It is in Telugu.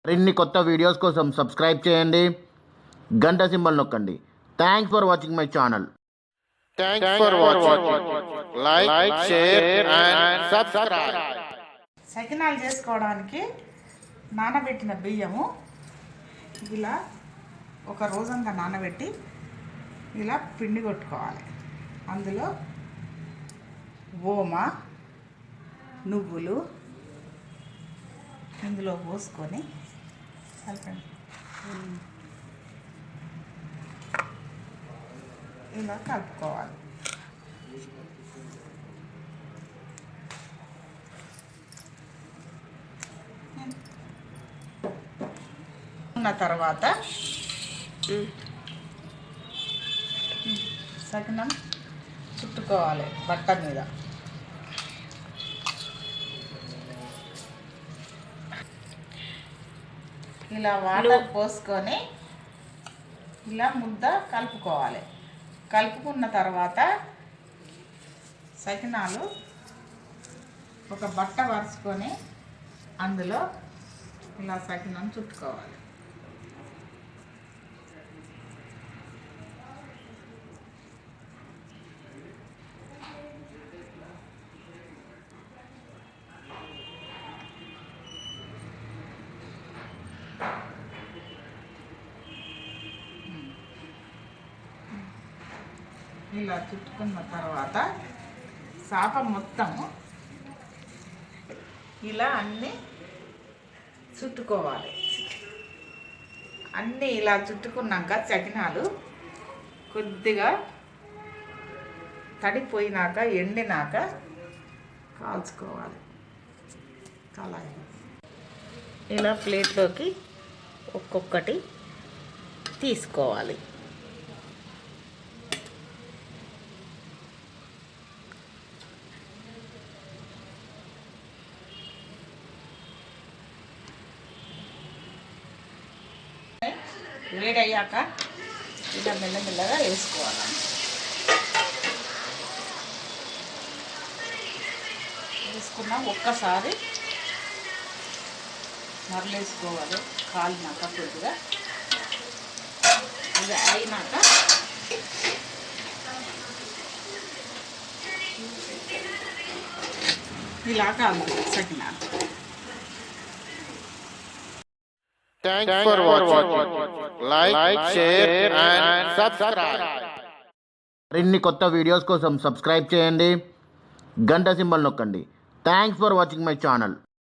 మరిన్ని కొత్త వీడియోస్ కోసం సబ్స్క్రైబ్ చేయండి, గంట సింబల్ నొక్కండి. Thanks for watching my channel. Thanks for watching. Like, share and subscribe. సకినాలు చేసుకోవడానికి నానబెట్టిన బియ్యము ఇలా ఒక రోజంతా నానబెట్టి ఇలా పిండి కొట్టుకోవాలి. అందులో ఓమ, నువ్వులు ఇందులో పోసుకొని కలపండి. ఇలా కలుపుకోవాలి. ఉన్న తర్వాత సకినం చుట్టుకోవాలి బట్ట మీద. ఇలా వాటర్ పోసుకొని ఇలా ముద్ద కలుపుకోవాలి. కలుపుకున్న తర్వాత సకినాలు ఒక బట్ట పరుచుకొని అందులో ఇలా సకినం చుట్టుకోవాలి. ఇలా చుట్టుకున్న తర్వాత చాప మొత్తము ఇలా అన్నీ చుట్టుకోవాలి. అన్నీ ఇలా చుట్టుకున్నాక సకినాలు కొద్దిగా తడిపోయినాక ఎండినాక కాల్చుకోవాలి. కళాయి ఇలా ప్లేట్లోకి ఒక్కొక్కటి తీసుకోవాలి. వేడయ్యాక ఇలా మెల్లమెల్లగా వేసుకోవాలి. వేసుకున్నా ఒక్కసారి మరలేసుకోవాలి. కాలినాక కొద్దిగా ఇది అయినాక ఇలా కావాలి సకినాలు. Thanks for watching. Like, share and subscribe. మరిన్ని కొత్త వీడియోస్ కోసం సబ్స్క్రైబ్ చేయండి, గంట సింబల్ నొక్కండి. Thanks for watching my channel.